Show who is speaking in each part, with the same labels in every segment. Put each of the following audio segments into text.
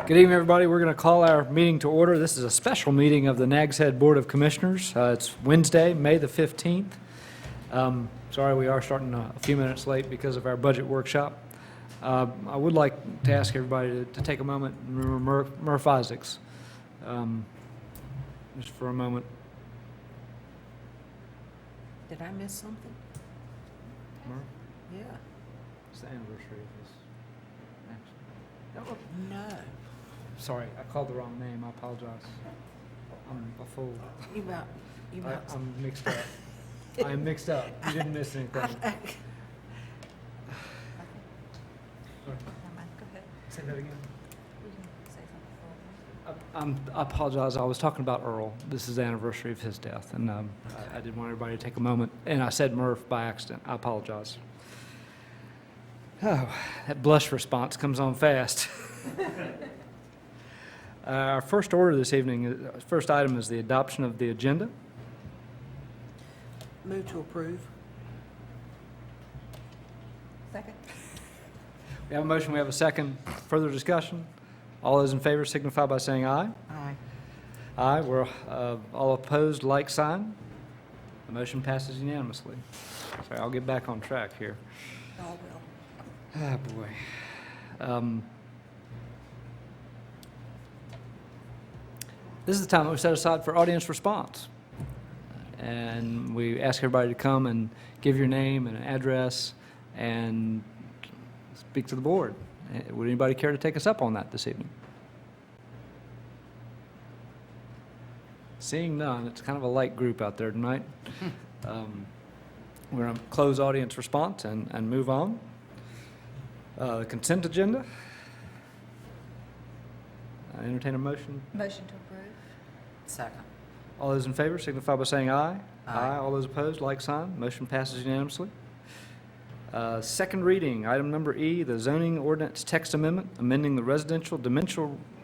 Speaker 1: Good evening, everybody. We're going to call our meeting to order. This is a special meeting of the Nags Head Board of Commissioners. It's Wednesday, May the 15th. Sorry, we are starting a few minutes late because of our budget workshop. I would like to ask everybody to take a moment and remember Murph Isaacs, just for a moment.
Speaker 2: Did I miss something?
Speaker 1: Murph?
Speaker 2: Yeah.
Speaker 1: It's the anniversary of his action.
Speaker 2: No.
Speaker 1: Sorry, I called the wrong name. I apologize. I'm a fool. I'm mixed up. I'm mixed up. You didn't miss anything.
Speaker 2: Go ahead.
Speaker 1: Say that again. I apologize. I was talking about Earl. This is the anniversary of his death, and I didn't want everybody to take a moment. And I said Murph by accident. I apologize. Oh, that blush response comes on fast. Our first order this evening, first item is the adoption of the agenda.
Speaker 2: Move to approve.
Speaker 3: Second.
Speaker 1: We have a motion, we have a second. Further discussion? All those in favor signify by saying aye.
Speaker 2: Aye.
Speaker 1: Aye. We're all opposed, like sign. The motion passes unanimously. Sorry, I'll get back on track here.
Speaker 2: All will.
Speaker 1: Ah, boy. This is the time that we set aside for audience response. And we ask everybody to come and give your name and address and speak to the board. Would anybody care to take us up on that this evening? Seeing none, it's kind of a light group out there tonight. We're going to close audience response and move on. The consent agenda. I entertain a motion.
Speaker 3: Motion to approve.
Speaker 2: Second.
Speaker 1: All those in favor signify by saying aye.
Speaker 2: Aye.
Speaker 1: All those opposed, like sign. Motion passes unanimously. Second reading, item number E, the zoning ordinance text amendment, amending the residential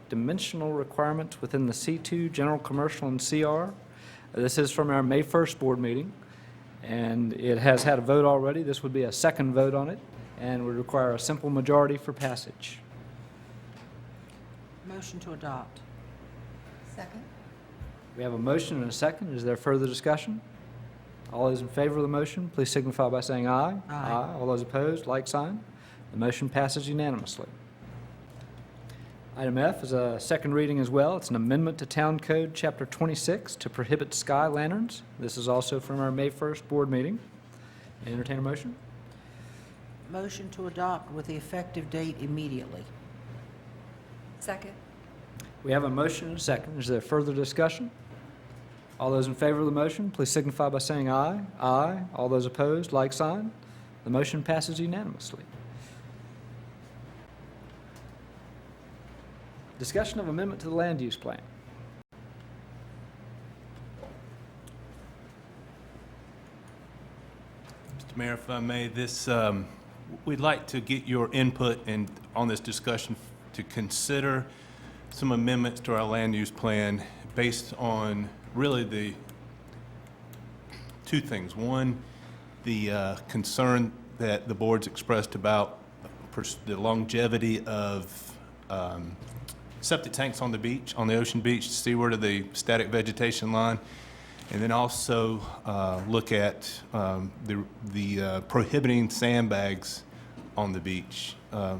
Speaker 1: dimensional requirements within the C2, general commercial, and CR. This is from our May 1st board meeting, and it has had a vote already. This would be a second vote on it, and would require a simple majority for passage.
Speaker 2: Motion to adopt.
Speaker 3: Second.
Speaker 1: We have a motion and a second. Is there further discussion? All those in favor of the motion, please signify by saying aye.
Speaker 2: Aye.
Speaker 1: All those opposed, like sign. The motion passes unanimously. Item F is a second reading as well. It's an amendment to Town Code, Chapter 26, to prohibit sky lanterns. This is also from our May 1st board meeting. Entertain a motion.
Speaker 2: Motion to adopt with the effective date immediately.
Speaker 3: Second.
Speaker 1: We have a motion and a second. Is there further discussion? All those in favor of the motion, please signify by saying aye. Aye. All those opposed, like sign. The motion passes unanimously. Discussion of amendment to the land use plan.
Speaker 4: Mr. Mayor, if I may, we'd like to get your input on this discussion to consider some amendments to our land use plan based on really the two things. One, the concern that the board's expressed about the longevity of septic tanks on the beach, on the ocean beach, seaward of the static vegetation line, and then also look at the prohibiting sandbags on the beach.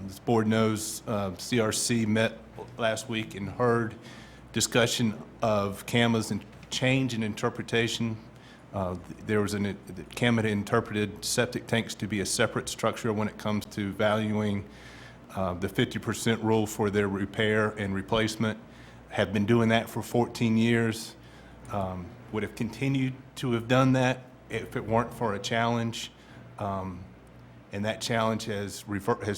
Speaker 4: This board knows CRC met last week and heard discussion of CAMA's change in interpretation. The CAMA interpreted septic tanks to be a separate structure when it comes to valuing the 50% rule for their repair and replacement. Have been doing that for 14 years. Would have continued to have done that if it weren't for a challenge. And that challenge has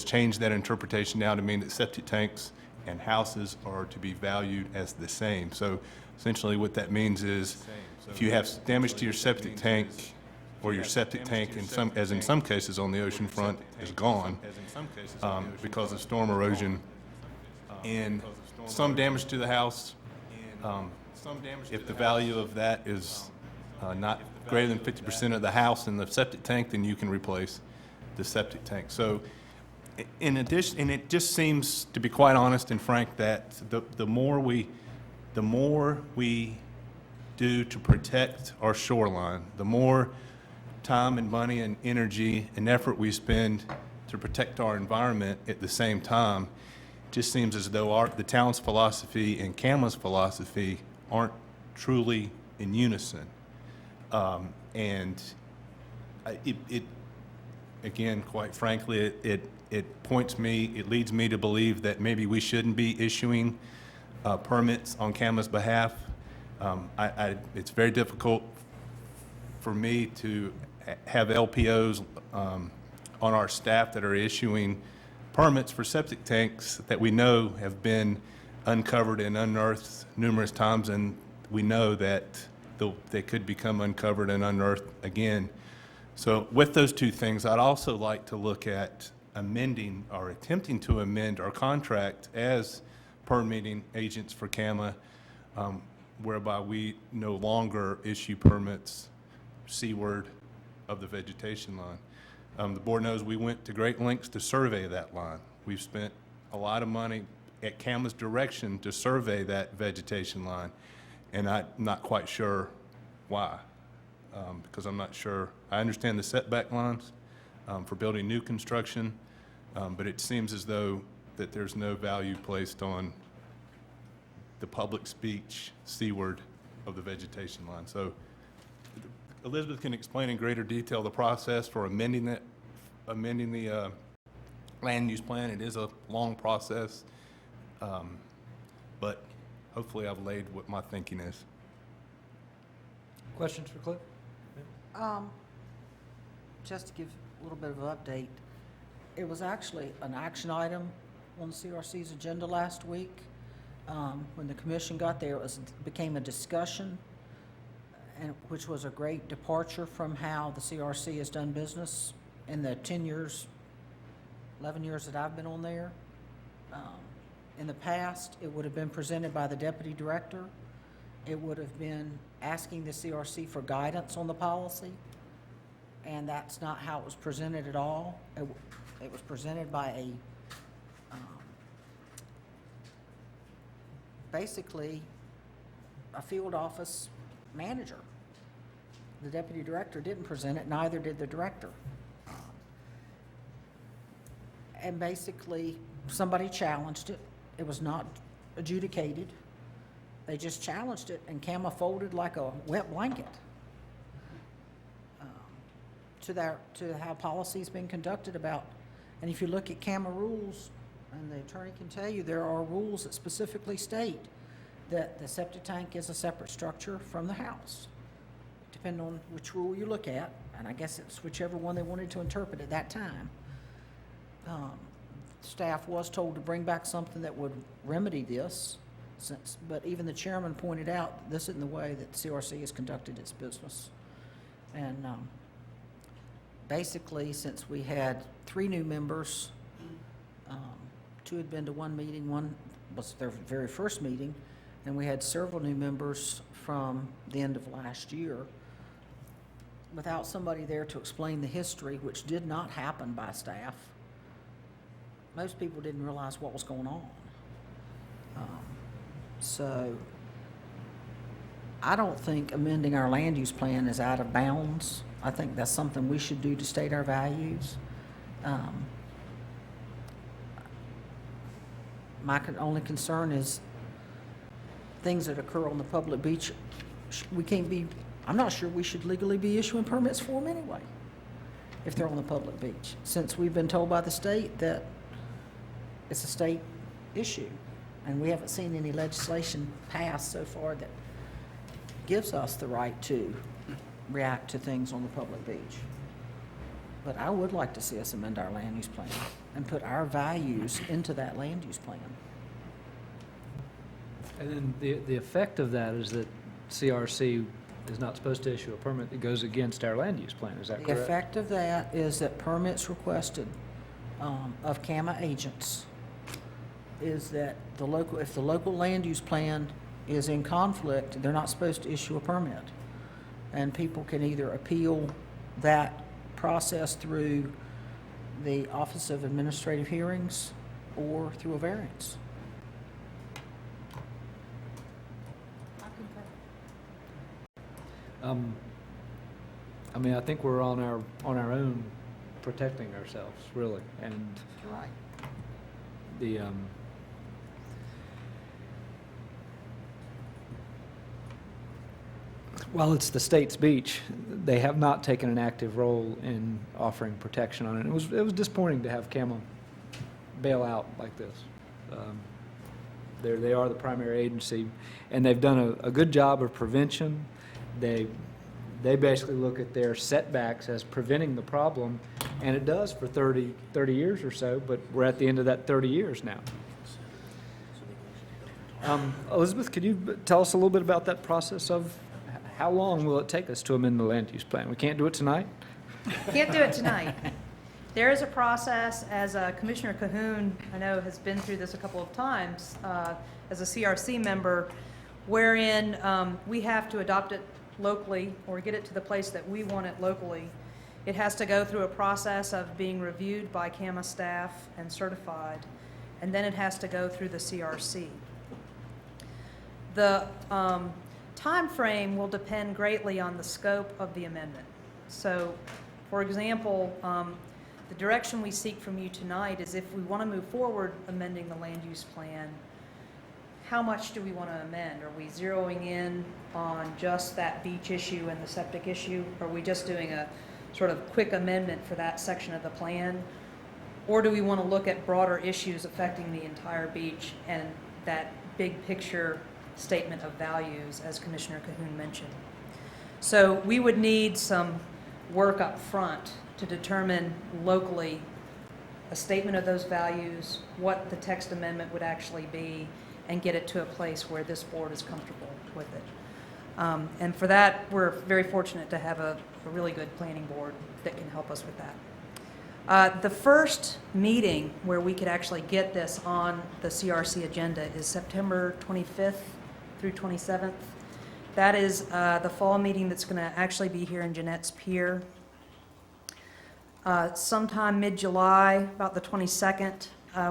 Speaker 4: changed that interpretation now to mean that septic tanks and houses are to be valued as the same. So essentially what that means is if you have damage to your septic tank, or your septic tank, as in some cases on the ocean front, is gone because of storm erosion, and some damage to the house, if the value of that is not greater than 50% of the house and the septic tank, then you can replace the septic tank. So In addition, and it just seems, to be quite honest and frank, that the more we do to protect our shoreline, the more time and money and energy and effort we spend to protect our environment at the same time, just seems as though the town's philosophy and CAMA's philosophy aren't truly in unison. And again, quite frankly, it leads me to believe that maybe we shouldn't be issuing permits on CAMA's behalf. It's very difficult for me to have LPOs on our staff that are issuing permits for septic tanks that we know have been uncovered and unearthed numerous times, and we know that they could become uncovered and unearthed again. So with those two things, I'd also like to look at amending or attempting to amend our contract as permitting agents for CAMA, whereby we no longer issue permits seaward of the vegetation line. The board knows we went to great lengths to survey that line. We've spent a lot of money at CAMA's direction to survey that vegetation line, and I'm not quite sure why, because I'm not sure. I understand the setback lines for building new construction, but it seems as though that there's no value placed on the public speech seaward of the vegetation line. So Elizabeth can explain in greater detail the process for amending the land use plan. It is a long process, but hopefully I've laid what my thinking is.
Speaker 1: Questions for Cliff?
Speaker 2: Just to give a little bit of an update, it was actually an action item on the CRC's agenda last week. When the commission got there, it became a discussion, and which was a great departure from how the CRC has done business in the 10 years, 11 years that I've been on there. In the past, it would have been presented by the deputy director. It would have been asking the CRC for guidance on the policy, and that's not how it was presented at all. It was presented by a, basically, a field office manager. The deputy director didn't present it, neither did the director. And basically, somebody challenged it. It was not adjudicated. They just challenged it, and CAMA folded like a wet blanket to how policy's been conducted about. And if you look at CAMA rules, and the attorney can tell you, there are rules that specifically state that the septic tank is a separate structure from the house, depending on which rule you look at, and I guess it's whichever one they wanted to interpret at that time. Staff was told to bring back something that would remedy this, but even the chairman pointed out this isn't the way that CRC has conducted its business. And basically, since we had 3 new members, 2 had been to one meeting, one was their very first meeting, and we had several new members from the end of last year, without somebody there to explain the history, which did not happen by staff. Most people didn't realize what was going on. So I don't think amending our land use plan is out of bounds. I think that's something we should do to state our values. My only concern is things that occur on the public beach, I'm not sure we should legally be issuing permits for them anyway, if they're on the public beach, since we've been told by the state that it's a state issue, and we haven't seen any legislation passed so far that gives us the right to react to things on the public beach. But I would like to see us amend our land use plan and put our values into that land use plan.
Speaker 1: And then the effect of that is that CRC is not supposed to issue a permit that goes against our land use plan, is that correct?
Speaker 2: The effect of that is that permits requested of CAMA agents is that if the local land use plan is in conflict, they're not supposed to issue a permit. And people can either appeal that process through the Office of Administrative Hearings or through a variance.
Speaker 1: I mean, I think we're on our own protecting ourselves, really, and
Speaker 2: Right.
Speaker 1: the, while it's the state's beach, they have not taken an active role in offering protection on it. It was disappointing to have CAMA bail out like this. They are the primary agency, and they've done a good job of prevention. They basically look at their setbacks as preventing the problem, and it does for 30 years or so, but we're at the end of that 30 years now. Elizabeth, could you tell us a little bit about that process of how long will it take us to amend the land use plan? We can't do it tonight?
Speaker 5: Can't do it tonight. There is a process, as Commissioner Cahoon, I know, has been through this a couple of times, as a CRC member, wherein we have to adopt it locally or get it to the place that we want it locally. It has to go through a process of being reviewed by CAMA staff and certified, and then it has to go through the CRC. The time frame will depend greatly on the scope of the amendment. So, for example, the direction we seek from you tonight is if we want to move forward amending the land use plan, how much do we want to amend? Are we zeroing in on just that beach issue and the septic issue? Are we just doing a sort of quick amendment for that section of the plan? Or do we want to look at broader issues affecting the entire beach and that big picture statement of values, as Commissioner Cahoon mentioned? So we would need some work up front to determine locally a statement of those values, what the text amendment would actually be, and get it to a place where this board is comfortable with it. And for that, we're very fortunate to have a really good planning board that can help us with that. The first meeting where we could actually get this on the CRC agenda is September 25th through 27th. That is the fall meeting that's going to actually be here in Jeanette's Pier. Sometime mid-July, about the 22nd,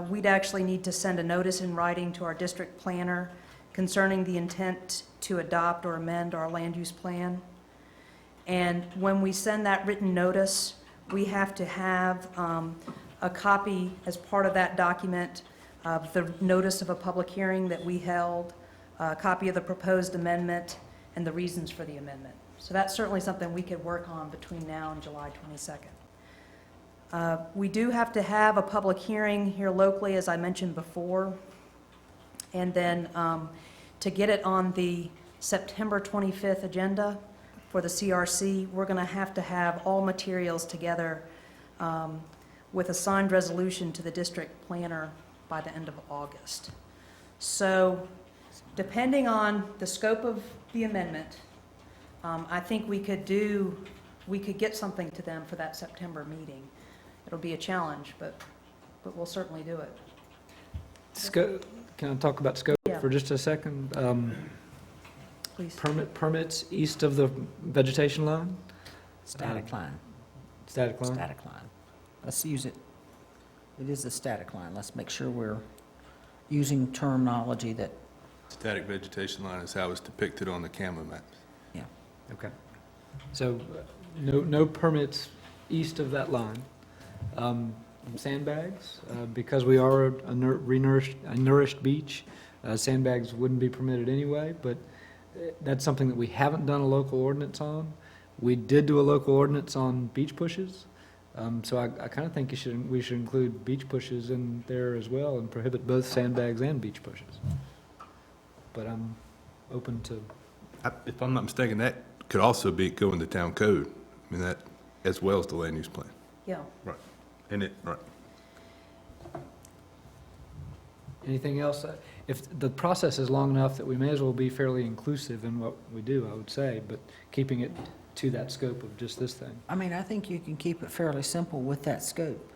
Speaker 5: we'd actually need to send a notice in writing to our district planner concerning the intent to adopt or amend our land use plan. And when we send that written notice, we have to have a copy as part of that document of the notice of a public hearing that we held, a copy of the proposed amendment, and the reasons for the amendment. So that's certainly something we could work on between now and July 22nd. We do have to have a public hearing here locally, as I mentioned before. And then to get it on the September 25th agenda for the CRC, we're going to have all materials together with a signed resolution to the district planner by the end of August. So depending on the scope of the amendment, I think we could get something to them for that September meeting. It'll be a challenge, but we'll certainly do it.
Speaker 1: Scope, can I talk about scope
Speaker 5: Yeah.
Speaker 1: for just a second?
Speaker 5: Please.
Speaker 1: Permits east of the vegetation line?
Speaker 2: Static line.
Speaker 1: Static line?
Speaker 2: Static line. Let's use it. It is a static line. Let's make sure we're using terminology that,
Speaker 4: Static vegetation line is how it's depicted on the CAMA maps.
Speaker 2: yeah.
Speaker 1: Okay. So, no permits east of that line. Sandbags, because we are a nourished beach, sandbags wouldn't be permitted anyway, but that's something that we haven't done a local ordinance on. We did do a local ordinance on beach pushes, so I kind of think we should include beach pushes in there as well and prohibit both sandbags and beach pushes. But I'm open to.
Speaker 4: If I'm not mistaken, that could also go in the town code. I mean, that, as well as the land use plan.
Speaker 5: Yeah.
Speaker 4: Right. Right.
Speaker 1: Anything else? If the process is long enough that we may as well be fairly inclusive in what we do, I would say, but keeping it to that scope of just this thing.
Speaker 2: I mean, I think you can keep it fairly simple with that scope.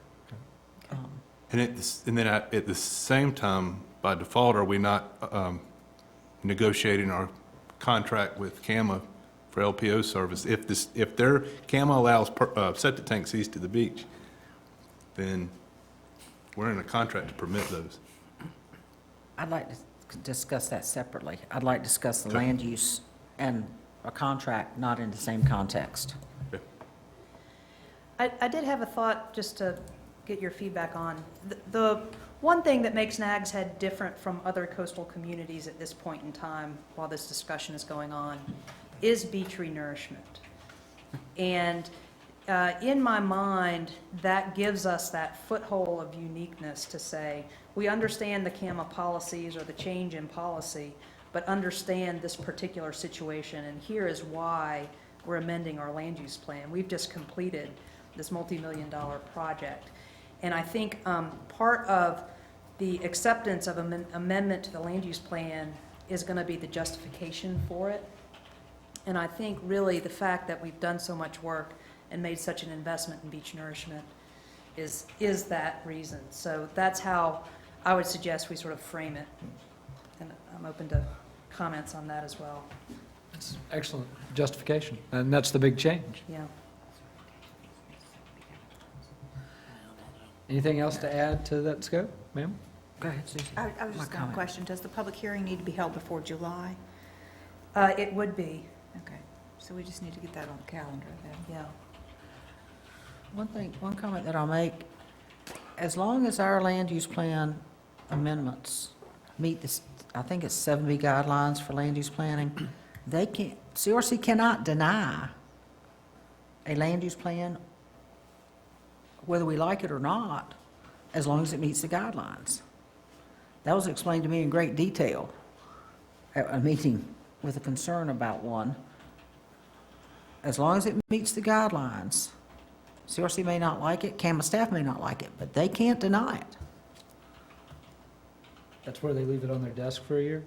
Speaker 4: And then at the same time, by default, are we not negotiating our contract with CAMA for LPO service? If their CAMA allows septic tanks east of the beach, then we're in a contract to permit those.
Speaker 2: I'd like to discuss that separately. I'd like to discuss the
Speaker 4: Okay.
Speaker 2: land use and a contract not in the same context.
Speaker 4: Okay.
Speaker 5: I did have a thought, just to get your feedback on. The one thing that makes Nags Head different from other coastal communities at this point in time, while this discussion is going on, is beach renourishment. And in my mind, that gives us that foothold of uniqueness to say, we understand the CAMA policies or the change in policy, but understand this particular situation, and here is why we're amending our land use plan. We've just completed this multi-million-dollar project. And I think part of the acceptance of an amendment to the land use plan is going to be the justification for it. And I think really the fact that we've done so much work and made such an investment in beach nourishment is that reason. So that's how I would suggest we sort of frame it. And I'm open to comments on that as well.
Speaker 1: That's excellent justification, and that's the big change.
Speaker 5: Yeah.
Speaker 1: Anything else to add to that scope, ma'am?
Speaker 2: Go ahead, Susie.
Speaker 3: I was
Speaker 2: My
Speaker 3: just going
Speaker 2: comment.
Speaker 3: to question, does the public hearing need to be held before July?
Speaker 5: It would be,
Speaker 3: Okay, so we just need to get that on the calendar then.
Speaker 5: yeah.
Speaker 2: One comment that I'll make, as long as our land use plan amendments meet this, I think it's 7B guidelines for land use planning, they can't, CRC cannot deny a land use plan, whether we like it or not, as long as it meets the guidelines. That was explained to me in great detail at a meeting with a concern about one. As long as it meets the guidelines, CRC may not like it, CAMA staff may not like it, but they can't deny it.
Speaker 1: That's where they leave it on their desk for a year?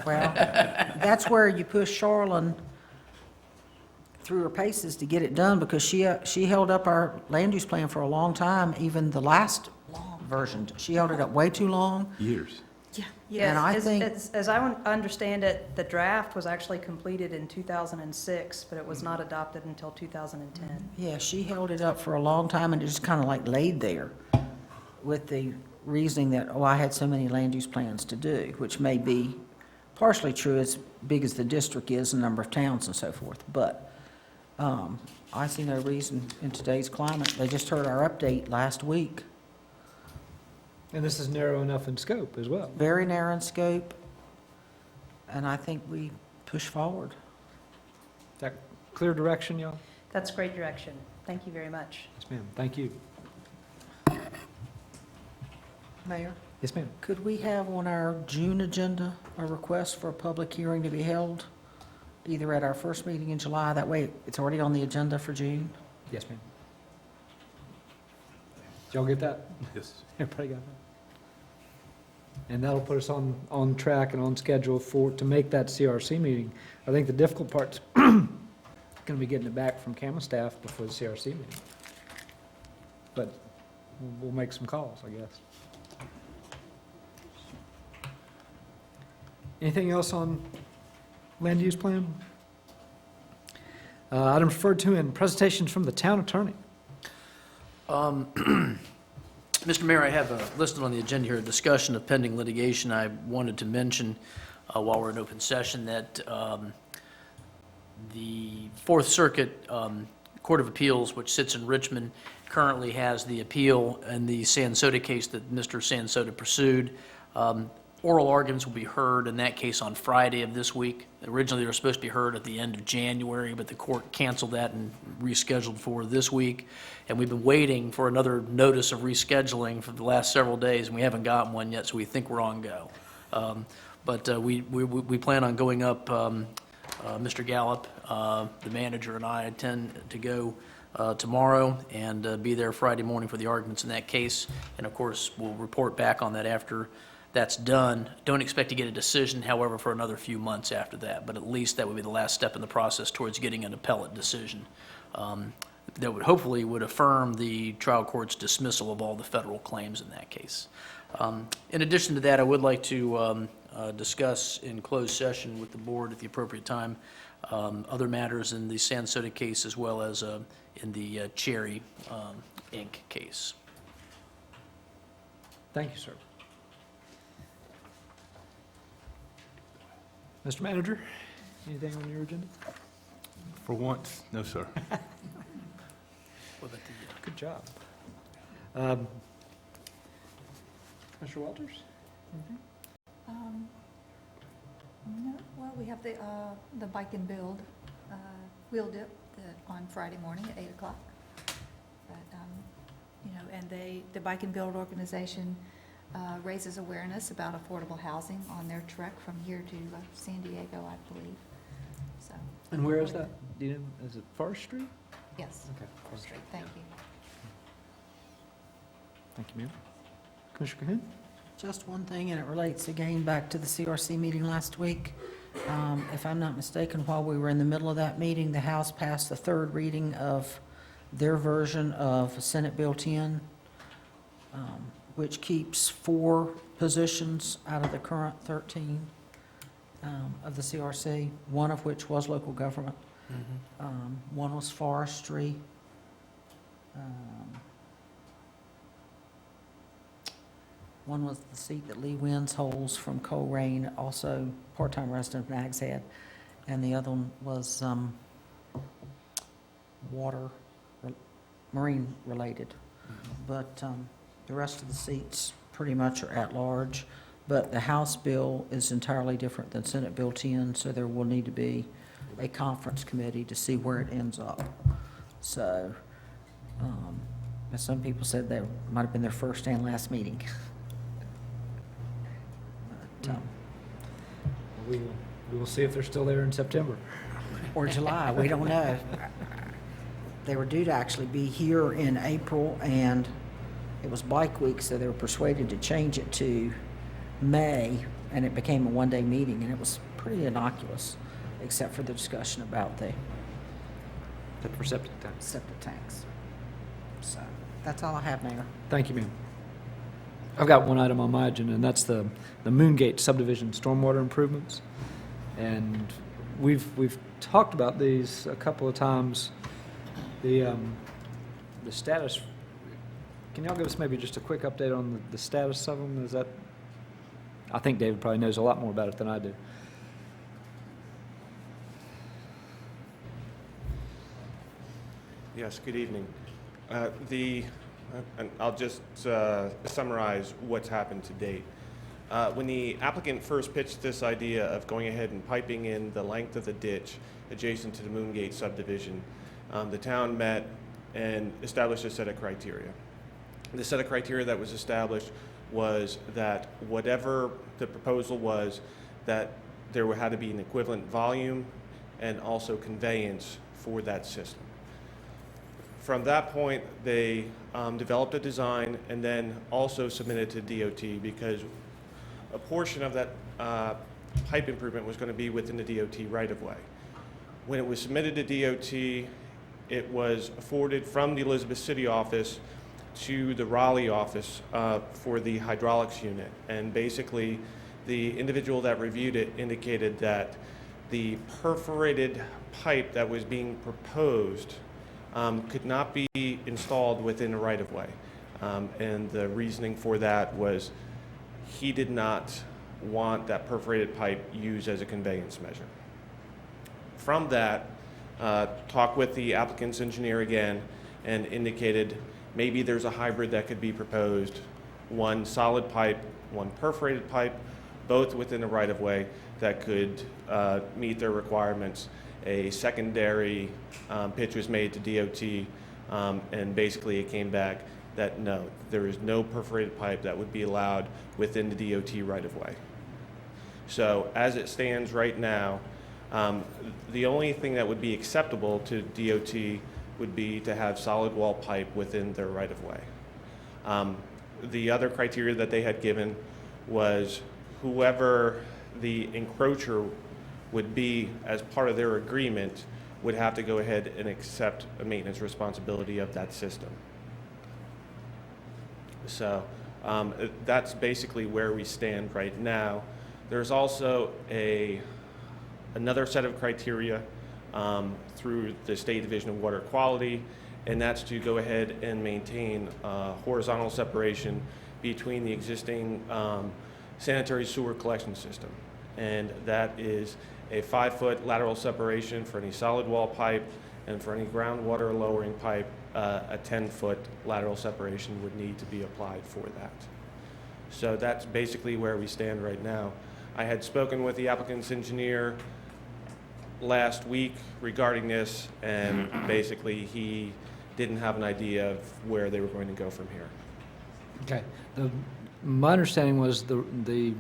Speaker 2: Well, that's where you push Charlene through her paces to get it done, because she held up our land use plan for a long time, even the last version. She held it up way too long.
Speaker 4: Years.
Speaker 3: Yeah.
Speaker 2: And I
Speaker 5: As-
Speaker 2: think-
Speaker 5: as I understand it, the draft was actually completed in 2006, but it was not adopted until 2010.
Speaker 2: Yeah, she held it up for a long time, and it just kind of like laid there with the reasoning that, oh, I had so many land use plans to do, which may be partially true, as big as the district is, the number of towns and so forth. But I see no reason in today's climate. They just heard our update last week.
Speaker 1: And this is narrow enough in scope as well.
Speaker 2: Very narrow in scope, and I think we push forward.
Speaker 1: Is that clear direction, y'all?
Speaker 5: That's great direction. Thank you very much.
Speaker 1: Yes, ma'am. Thank you.
Speaker 2: Mayor,
Speaker 1: Yes, ma'am.
Speaker 2: could we have on our June agenda a request for a public hearing to be held, either at our first meeting in July, that way it's already on the agenda for June?
Speaker 1: Yes, ma'am. Did y'all get that?
Speaker 4: Yes.
Speaker 1: Everybody got that? And that'll put us on track and on schedule to make that CRC meeting. I think the difficult part's going to be getting it back from CAMA staff before the CRC meeting. But we'll make some calls, I guess. Anything else on land use plan? Item referred to in presentations from the town attorney.
Speaker 6: Mr. Mayor, I have listed on the agenda here a discussion of pending litigation. I wanted to mention, while we're in open session, that the Fourth Circuit Court of Appeals, which sits in Richmond, currently has the appeal in the Sansota case that Mr. Sansota pursued. Oral arguments will be heard in that case on Friday of this week. Originally, they were supposed to be heard at the end of January, but the court canceled that and rescheduled for this week. And we've been waiting for another notice of rescheduling for the last several days, and we haven't gotten one yet, so we think we're on go. But we plan on going up, Mr. Gallup, the manager, and I intend to go tomorrow and be there Friday morning for the arguments in that case. And of course, we'll report back on that after that's done. Don't expect to get a decision, however, for another few months after that, but at least that would be the last step in the process towards getting an appellate decision that would hopefully affirm the trial court's dismissal of all the federal claims in that case. In addition to that, I would like to discuss in closed session with the board at the appropriate time other matters in the Sansota case as well as in the Cherry Inc. case.
Speaker 1: Thank you, sir. Mr. Manager, anything on your agenda?
Speaker 4: For once, no, sir.
Speaker 6: What about the,
Speaker 1: Good job. Mr. Walters?
Speaker 3: No, well, we have the bike and build wheel dip on Friday morning at 8 o'clock. But, and the Bike and Build organization raises awareness about affordable housing on their trek from here to San Diego, I believe. So.
Speaker 1: And where is that? Do you know, is it Forest Street?
Speaker 3: Yes.
Speaker 1: Okay. Forest
Speaker 3: Great, thank you.
Speaker 1: Thank you, ma'am. Commissioner Cahoon?
Speaker 2: Just one thing, and it relates again back to the CRC meeting last week. If I'm not mistaken, while we were in the middle of that meeting, the House passed the third reading of their version of Senate Bill 10, which keeps 4 positions out of the current 13 of the CRC, one of which was local government. One was forestry. One was the seat that Lee Wins holds from Colerain, also part-time resident of Nags Head. And the other one was marine related. But the rest of the seats pretty much are at large. But the House bill is entirely different than Senate Bill 10, so there will need to be a conference committee to see where it ends up. So, as some people said, that might have been their first and last meeting. But,
Speaker 1: We will see if they're still there in September.
Speaker 2: or July, we don't know. They were due to actually be here in April, and it was bike week, so they were persuaded to change it to May, and it became a one-day meeting, and it was pretty innocuous, except for the discussion about the
Speaker 1: For septic tanks.
Speaker 2: septic tanks. So, that's all I have, Mayor.
Speaker 1: Thank you, ma'am. I've got one item on my agenda, and that's the Moongate Subdivision stormwater improvements. And we've talked about these a couple of times. The status, can y'all give us maybe just a quick update on the status of them? Is that, I think David probably knows a lot more about it than I do.
Speaker 7: Yes, good evening. And I'll just summarize what's happened to date. When the applicant first pitched this idea of going ahead and piping in the length of the ditch adjacent to the Moongate subdivision, the town met and established a set of criteria. The set of criteria that was established was that whatever the proposal was, that there had to be an equivalent volume and also conveyance for that system. From that point, they developed a design and then also submitted to DOT because a portion of that pipe improvement was going to be within the DOT right-of-way. When it was submitted to DOT, it was forwarded from the Elizabeth City office to the Raleigh office for the hydraulics unit. And basically, the individual that reviewed it indicated that the perforated pipe that was being proposed could not be installed within the right-of-way. And the reasoning for that was he did not want that perforated pipe used as a conveyance measure. From that, talked with the applicant's engineer again and indicated maybe there's a hybrid that could be proposed, one solid pipe, one perforated pipe, both within the right-of-way that could meet their requirements. A secondary pitch was made to DOT, and basically it came back that no, there is no perforated pipe that would be allowed within the DOT right-of-way. So as it stands right now, the only thing that would be acceptable to DOT would be to have solid wall pipe within their right-of-way. The other criteria that they had given was whoever the encroacher would be as part of their agreement would have to go ahead and accept a maintenance responsibility of that system. So that's basically where we stand right now. There's also another set of criteria through the State Division of Water Quality, and that's to go ahead and maintain horizontal separation between the existing sanitary sewer collection system. And that is a 5-foot lateral separation for any solid wall pipe, and for any groundwater lowering pipe, a 10-foot lateral separation would need to be applied for that. So that's basically where we stand right now. I had spoken with the applicant's engineer last week regarding this, and basically he didn't have an idea of where they were going to go from here.
Speaker 1: Okay. My understanding was the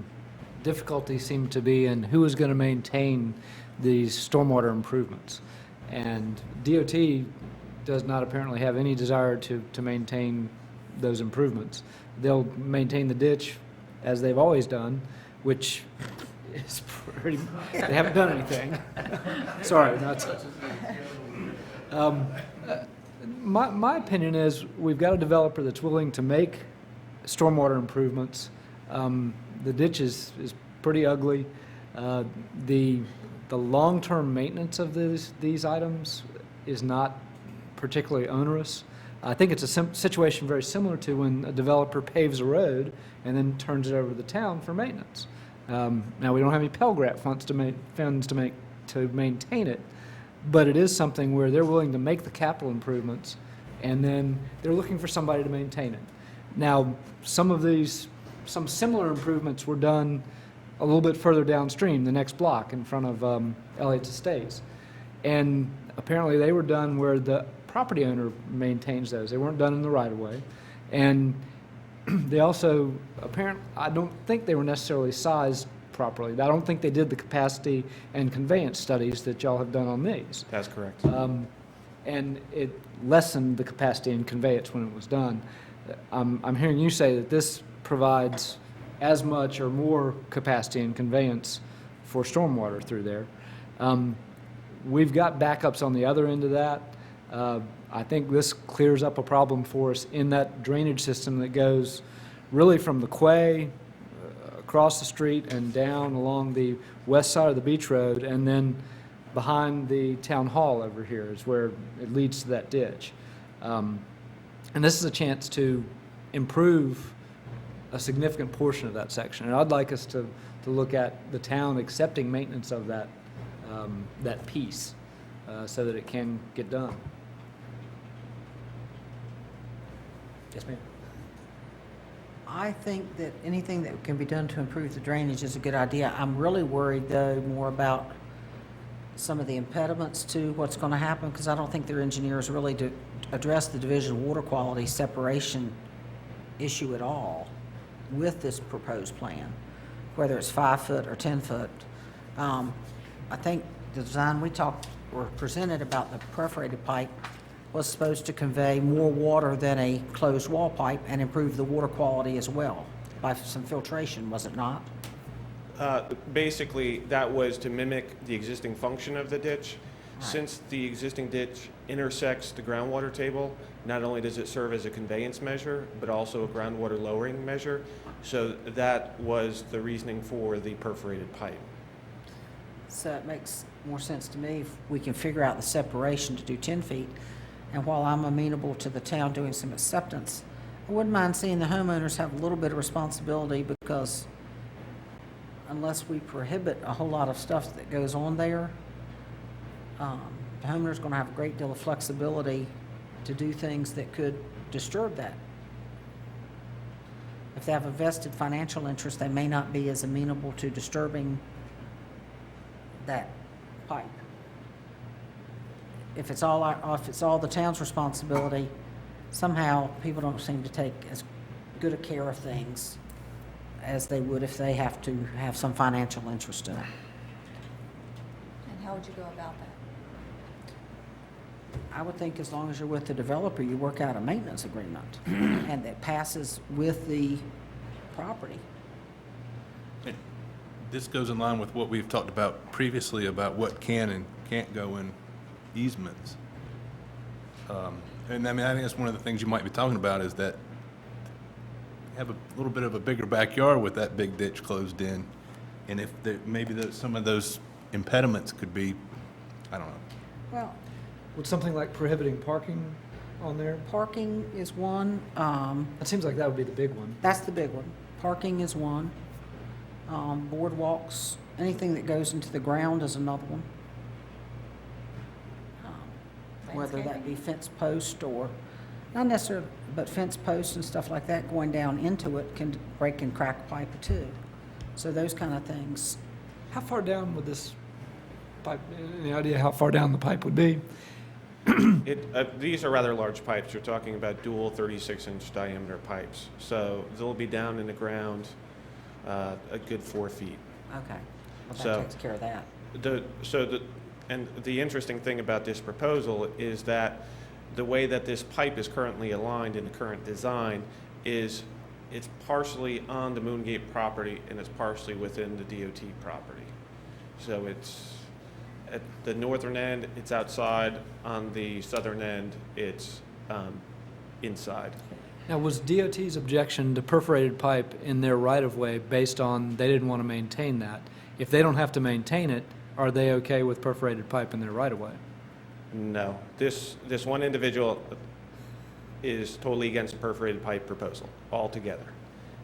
Speaker 1: difficulty seemed to be in who was going to maintain these stormwater improvements. And DOT does not apparently have any desire to maintain those improvements. They'll maintain the ditch as they've always done, which is pretty, they haven't done anything. Sorry, that's, my opinion is we've got a developer that's willing to make stormwater improvements. The ditch is pretty ugly. The long-term maintenance of these items is not particularly onerous. I think it's a situation very similar to when a developer paves a road and then turns it over to the town for maintenance. Now, we don't have any Pell Grant funds to maintain it, but it is something where they're willing to make the capital improvements, and then they're looking for somebody to maintain it. Now, some similar improvements were done a little bit further downstream, the next block in front of Elliott's Estates. And apparently they were done where the property owner maintains those. They weren't done in the right-of-way. And they also, I don't think they were necessarily sized properly. I don't think they did the capacity and conveyance studies that y'all have done on these.
Speaker 7: That's correct.
Speaker 1: And it lessened the capacity and conveyance when it was done. I'm hearing you say that this provides as much or more capacity and conveyance for stormwater through there. We've got backups on the other end of that. I think this clears up a problem for us in that drainage system that goes really from the quay across the street and down along the west side of the beach road, and then behind the town hall over here is where it leads to that ditch. And this is a chance to improve a significant portion of that section. And I'd like us to look at the town accepting maintenance of that, that piece so that it can get done. Yes, ma'am.
Speaker 2: I think that anything that can be done to improve the drainage is a good idea. I'm really worried, though, more about some of the impediments to what's going to happen, because I don't think their engineers really do address the division of water quality separation issue at all with this proposed plan, whether it's 5 foot or 10 foot. I think the design we presented about the perforated pipe was supposed to convey more water than a closed wall pipe and improve the water quality as well by some filtration, was it not?
Speaker 7: Basically, that was to mimic the existing function of the ditch.
Speaker 2: Right.
Speaker 7: Since the existing ditch intersects the groundwater table, not only does it serve as a conveyance measure, but also a groundwater lowering measure. So that was the reasoning for the perforated pipe.
Speaker 2: So it makes more sense to me if we can figure out the separation to do 10 feet. And while I'm amenable to the town doing some acceptance, I wouldn't mind seeing the homeowners have a little bit of responsibility, because unless we prohibit a whole lot of stuff that goes on there, the homeowner's going to have a great deal of flexibility to do things that could disturb that. If they have a vested financial interest, they may not be as amenable to disturbing that pipe. If it's all the town's responsibility, somehow people don't seem to take as good a care of things as they would if they have to have some financial interest in it.
Speaker 3: And how would you go about that?
Speaker 2: I would think as long as you're with the developer, you work out a maintenance agreement and that passes with the property.
Speaker 4: This goes in line with what we've talked about previously about what can and can't go in easements. And I mean, I think that's one of the things you might be talking about, is that you have a little bit of a bigger backyard with that big ditch closed in. And if maybe some of those impediments could be, I don't know.
Speaker 2: Well,
Speaker 1: Would something like prohibiting parking on there?
Speaker 2: Parking is one,
Speaker 1: It seems like that would be the big one.
Speaker 2: that's the big one. Parking is one. Boardwalks, anything that goes into the ground is another one. Whether that be fence post or, not necessarily, but fence posts and stuff like that going down into it can break and crack pipe too. So those kind of things.
Speaker 1: How far down would this pipe, any idea how far down the pipe would be?
Speaker 7: These are rather large pipes. You're talking about dual 36-inch diameter pipes. So they'll be down in the ground a good 4 feet.
Speaker 2: Okay, well,
Speaker 7: So-
Speaker 2: that takes care of that.
Speaker 7: And the interesting thing about this proposal is that the way that this pipe is currently aligned in the current design is it's partially on the Moongate property and it's partially within the DOT property. So it's at the northern end, it's outside. On the southern end, it's inside.
Speaker 1: Now, was DOT's objection to perforated pipe in their right-of-way based on they didn't want to maintain that? If they don't have to maintain it, are they okay with perforated pipe in their right-of-way?
Speaker 7: No, this one individual is totally against the perforated pipe proposal altogether,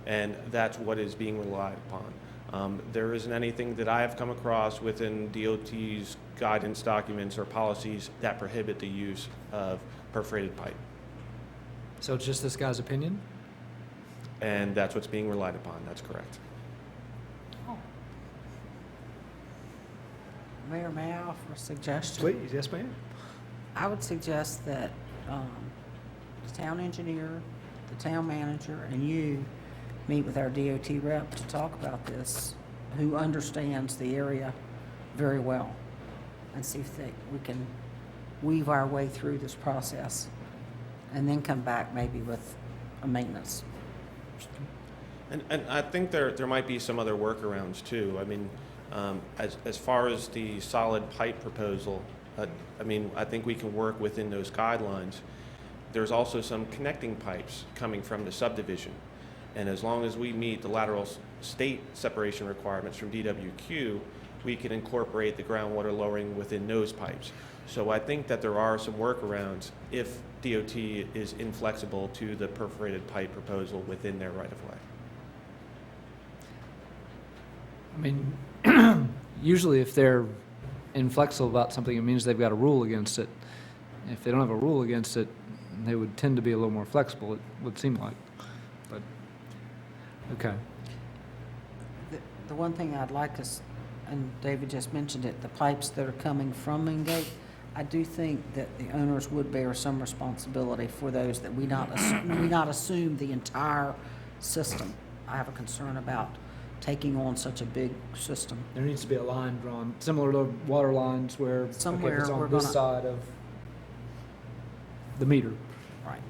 Speaker 7: and that's what is being relied upon. There isn't anything that I have come across within DOT's guidance documents or policies that prohibit the use of perforated pipe,
Speaker 1: So it's just this guy's opinion?
Speaker 7: and that's what's being relied upon. That's correct.
Speaker 2: Mayor, may I offer a suggestion?
Speaker 1: Please, yes, ma'am.
Speaker 2: I would suggest that the town engineer, the town manager, and you meet with our DOT rep to talk about this, who understands the area very well, and see if we can weave our way through this process, and then come back maybe with a maintenance.
Speaker 7: And I think there might be some other workarounds too. I mean, as far as the solid pipe proposal, I mean, I think we can work within those guidelines. There's also some connecting pipes coming from the subdivision. And as long as we meet the lateral state separation requirements from DWQ, we can incorporate the groundwater lowering within those pipes. So I think that there are some workarounds if DOT is inflexible to the perforated pipe proposal within their right-of-way.
Speaker 1: I mean, usually if they're inflexible about something, it means they've got a rule against it. If they don't have a rule against it, they would tend to be a little more flexible, it would seem like. But, okay.
Speaker 2: The one thing I'd like us, and David just mentioned it, the pipes that are coming from Moongate, I do think that the owners would bear some responsibility for those, that we not assume the entire system. I have a concern about taking on such a big system.
Speaker 1: There needs to be a line drawn, similar to water lines where, okay, if
Speaker 2: Somewhere
Speaker 1: it's
Speaker 2: we're
Speaker 1: on this
Speaker 2: gonna-
Speaker 1: side of the meter.
Speaker 2: Right.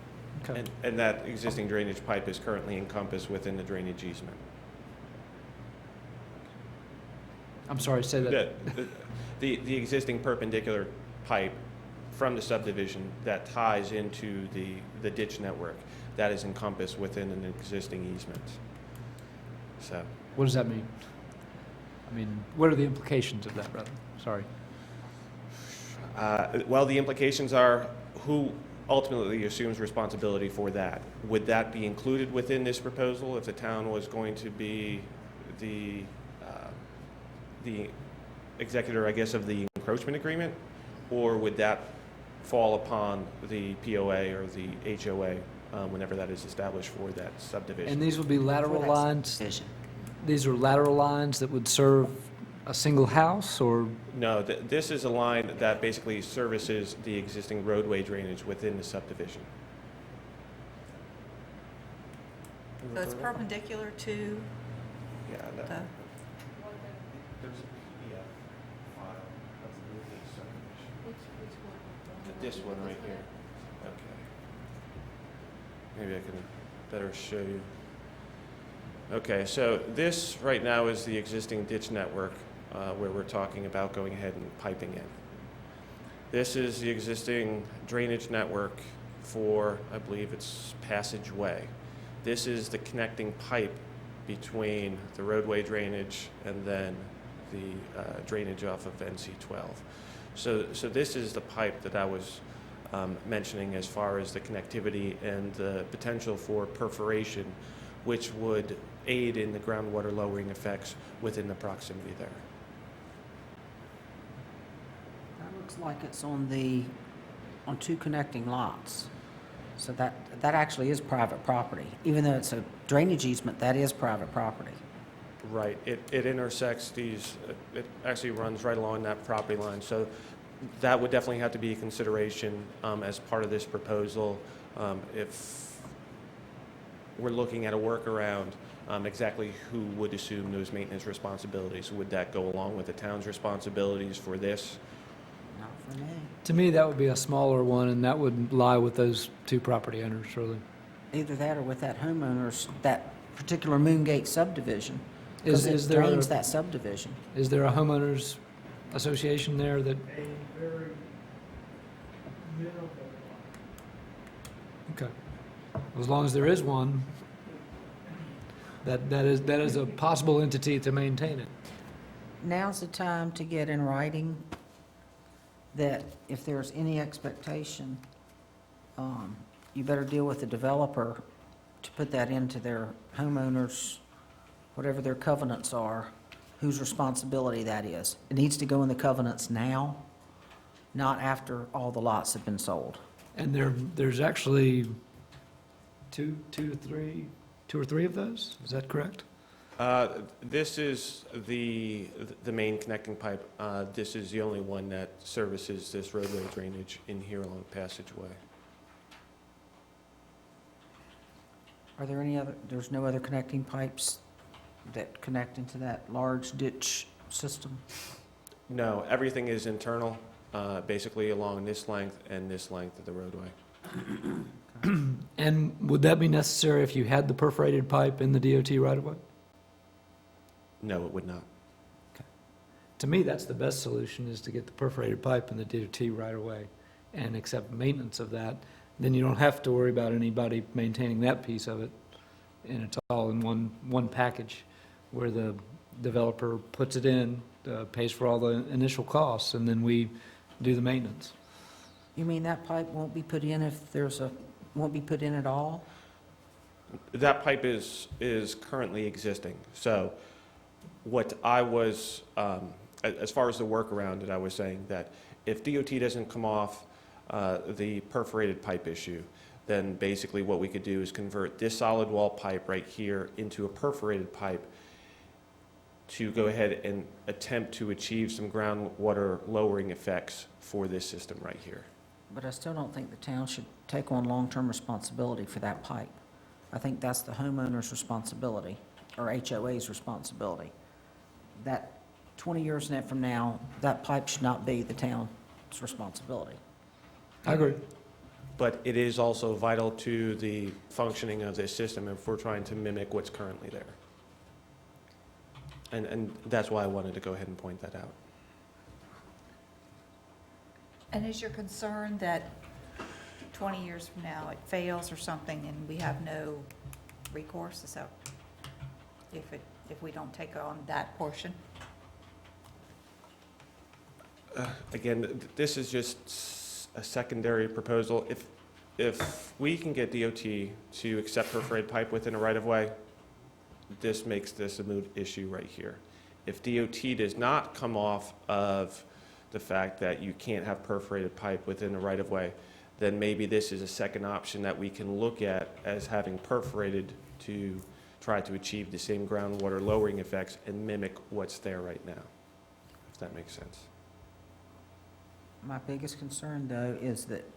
Speaker 1: Okay.
Speaker 7: And that existing drainage pipe is currently encompassed within the drainage easement.
Speaker 1: I'm sorry, say that.
Speaker 7: The existing perpendicular pipe from the subdivision that ties into the ditch network, that is encompassed within an existing easement. So,
Speaker 1: What does that mean? I mean, what are the implications of that, brother? Sorry.
Speaker 7: well, the implications are who ultimately assumes responsibility for that. Would that be included within this proposal if the town was going to be the executor, I guess, of the encroachment agreement? Or would that fall upon the POA or the HOA whenever that is established for that subdivision?
Speaker 1: And these would be lateral
Speaker 2: For that
Speaker 1: lines?
Speaker 2: subdivision.
Speaker 1: These are lateral lines that would serve a single house, or?
Speaker 7: No, this is a line that basically services the existing roadway drainage within the subdivision.
Speaker 3: So it's perpendicular to
Speaker 7: Yeah,
Speaker 3: the,
Speaker 7: there's a PDF file of the Moongate subdivision. This one right here. Okay. Maybe I can better show you. Okay, so this right now is the existing ditch network where we're talking about going ahead and piping in. This is the existing drainage network for, I believe it's Passageway. This is the connecting pipe between the roadway drainage and then the drainage off of NC 12. So this is the pipe that I was mentioning as far as the connectivity and the potential for perforation, which would aid in the groundwater lowering effects within the proximity there.
Speaker 2: That looks like it's on two connecting lots. So that actually is private property. Even though it's a drainage easement, that is private property.
Speaker 7: Right, it intersects these, it actually runs right along that property line. So that would definitely have to be a consideration as part of this proposal. If we're looking at a workaround, exactly who would assume those maintenance responsibilities? Would that go along with the town's responsibilities for this?
Speaker 2: Not for me.
Speaker 1: To me, that would be a smaller one, and that would lie with those two property owners, really.
Speaker 2: Either that or with that homeowners, that particular Moongate subdivision.
Speaker 1: Is
Speaker 2: Because it
Speaker 1: there
Speaker 2: drains
Speaker 1: a-
Speaker 2: that subdivision.
Speaker 1: Is there a homeowners association there that? Okay. As long as there is one, that is a possible entity to maintain it.
Speaker 2: Now's the time to get in writing that if there's any expectation, you better deal with the developer to put that into their homeowners, whatever their covenants are, whose responsibility that is. It needs to go in the covenants now, not after all the lots have been sold.
Speaker 1: And there's actually two or three of those? Is that correct?
Speaker 7: This is the main connecting pipe. This is the only one that services this roadway drainage in here along the passageway.
Speaker 2: Are there there's no other connecting pipes that connect into that large ditch system?
Speaker 7: No, everything is internal, basically along this length and this length of the roadway.
Speaker 1: And would that be necessary if you had the perforated pipe in the DOT right-of-way?
Speaker 7: No, it would not.
Speaker 1: To me, that's the best solution, is to get the perforated pipe in the DOT right-of-way and accept maintenance of that. Then you don't have to worry about anybody maintaining that piece of it, and it's all in one package where the developer puts it in, pays for all the initial costs, and then we do the maintenance.
Speaker 2: You mean that pipe won't be put in won't be put in at all?
Speaker 7: That pipe is currently existing. So what I was, as far as the workaround that I was saying, that if DOT doesn't come off the perforated pipe issue, then basically what we could do is convert this solid wall pipe right here into a perforated pipe to go ahead and attempt to achieve some groundwater lowering effects for this system right here.
Speaker 2: But I still don't think the town should take on long-term responsibility for that pipe. I think that's the homeowner's responsibility, or HOA's responsibility. That 20 years from now, that pipe should not be the town's responsibility.
Speaker 1: I agree.
Speaker 7: But it is also vital to the functioning of this system if we're trying to mimic what's currently there. And that's why I wanted to go ahead and point that out.
Speaker 3: And is your concern that 20 years from now it fails or something and we have no recourse? Is that if we don't take on that portion?
Speaker 7: Again, this is just a secondary proposal. If we can get DOT to accept perforated pipe within a right-of-way, this makes this a moot issue right here. If DOT does not come off of the fact that you can't have perforated pipe within the right-of-way, then maybe this is a second option that we can look at as having perforated to try to achieve the same groundwater lowering effects and mimic what's there right now, if that makes sense.
Speaker 2: My biggest concern, though, is that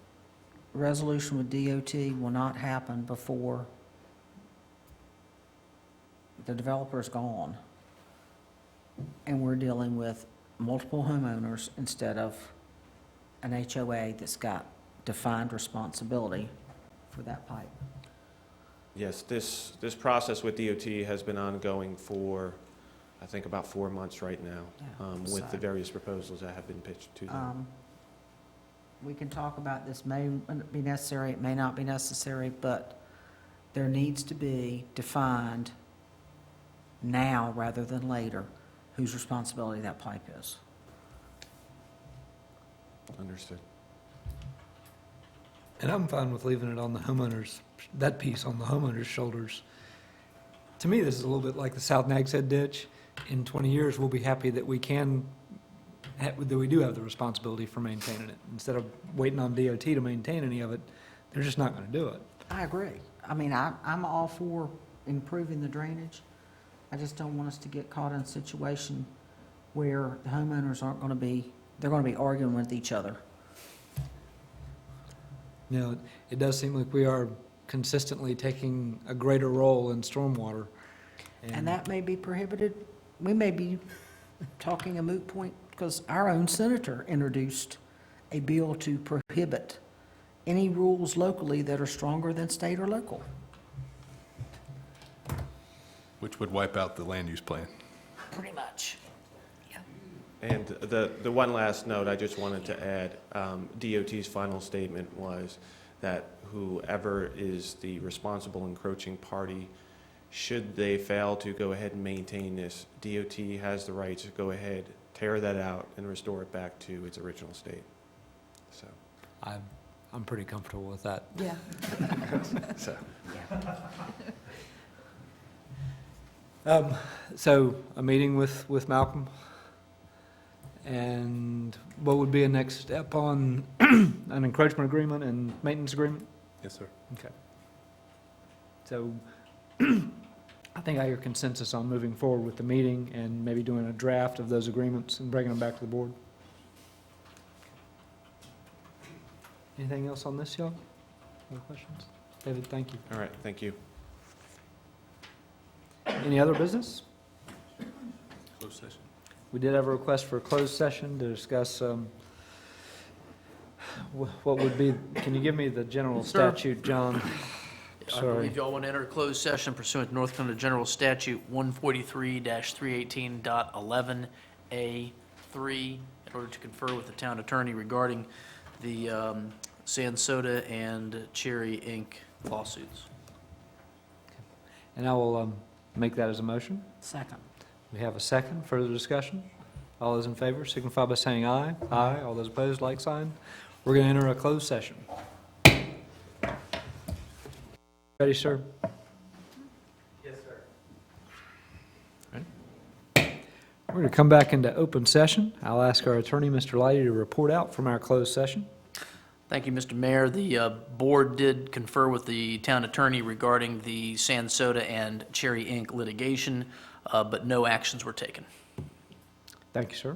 Speaker 2: resolution with DOT will not happen before the developer's gone, and we're dealing with multiple homeowners instead of an HOA that's got defined responsibility for that pipe.
Speaker 7: Yes, this process with DOT has been ongoing for, I think, about 4 months right now,
Speaker 2: Yeah,
Speaker 7: with the
Speaker 2: so-
Speaker 7: various proposals that have been pitched to them.
Speaker 2: We can talk about this may be necessary, it may not be necessary, but there needs to be defined now rather than later whose responsibility that pipe is.
Speaker 7: Understood.
Speaker 1: And I'm fine with leaving it on the homeowners, that piece on the homeowners' shoulders. To me, this is a little bit like the South Nags Head ditch. In 20 years, we'll be happy that we that we do have the responsibility for maintaining it. Instead of waiting on DOT to maintain any of it, they're just not going to do it.
Speaker 2: I agree. I mean, I'm all for improving the drainage. I just don't want us to get caught in a situation where the homeowners aren't going to be, they're going to be arguing with each other.
Speaker 1: Now, it does seem like we are consistently taking a greater role in stormwater.
Speaker 2: And that may be prohibited. We may be talking a moot point because our own senator introduced a bill to prohibit any rules locally that are stronger than state or local.
Speaker 4: Which would wipe out the land use plan.
Speaker 2: Pretty much.
Speaker 7: And the one last note I just wanted to add, DOT's final statement was that whoever is the responsible encroaching party, should they fail to go ahead and maintain this, DOT has the right to go ahead, tear that out, and restore it back to its original state. So,
Speaker 1: I'm pretty comfortable with that.
Speaker 2: Yeah.
Speaker 7: so.
Speaker 1: So a meeting with Malcolm, and what would be a next step on an encroachment agreement and maintenance agreement?
Speaker 4: Yes, sir.
Speaker 1: Okay. So I think I hear consensus on moving forward with the meeting and maybe doing a draft of those agreements and bringing them back to the board. Anything else on this, y'all? Any questions? David, thank you.
Speaker 7: All right, thank you.
Speaker 1: Any other business?
Speaker 4: Closed session.
Speaker 1: We did have a request for a closed session to discuss what would be, can you give me the general
Speaker 6: Sir.
Speaker 1: statute, John?
Speaker 6: I
Speaker 1: Sorry.
Speaker 6: believe y'all want to enter a closed session pursuant to North Carolina General Statute 143-318.11A3 in order to confer with the town attorney regarding the Sansoda and Cherry Inc. lawsuits.
Speaker 1: And I will make that as a motion.
Speaker 2: Second.
Speaker 1: We have a second. Further discussion? All those in favor signify by saying aye. Aye. All those opposed, like sign. We're going to enter a closed session. Ready, sir?
Speaker 6: Yes, sir.
Speaker 1: We're going to come back into open session. I'll ask our attorney, Mr. Lighty, to report out from our closed session.
Speaker 6: Thank you, Mr. Mayor. The board did confer with the town attorney regarding the Sansoda and Cherry Inc. litigation, but no actions were taken.
Speaker 1: Thank you, sir.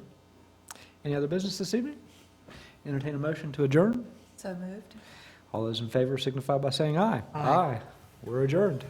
Speaker 1: Any other business this evening? Entertain a motion to adjourn.
Speaker 3: So moved.
Speaker 1: All those in favor signify by saying aye. Aye. We're adjourned.